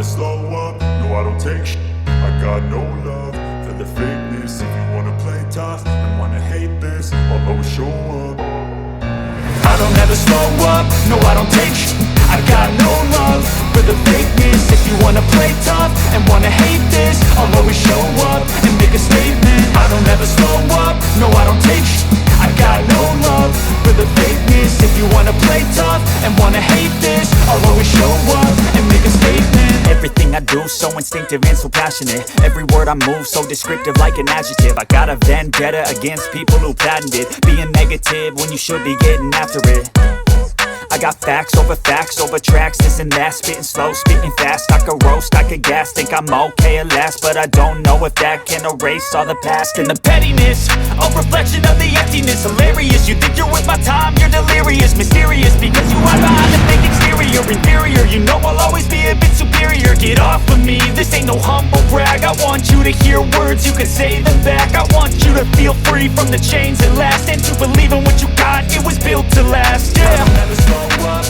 never slow up, no I don't take shit. I got no love for the fakeness. If you wanna play tough and wanna hate this, I'll always show up. I don't ever slow up, no I don't take shit. I got no love for the fakeness. If you wanna play tough and wanna hate this, I'll always show up and make a statement. I don't ever slow up, no I don't take shit. I got no love for the fakeness. If you wanna play tough and wanna hate this, I'll always show up and make a statement. Everything I do so instinctive and so passionate. Every word I move so descriptive like an adjective. I got a vendetta against people who patented being negative when you should be getting after it. I got facts over tracks, this and that. Spitting slow, spitting fast. I could roast, I could gas. Think I'm okay at last, but I don't know if that can erase all the past. And the pettiness, a reflection of the emptiness. Hilarious, you think you're worth my time, you're delirious. Mysterious, because you hide behind the fake exterior. Inferior, you know I'll always be a bit superior. Get off of me, this ain't no humble brag. I want you to hear words, you can say them back. I want you to feel free from the chains that last, and to believe in what you got, it was built to last. Yeah, I'll never slow up,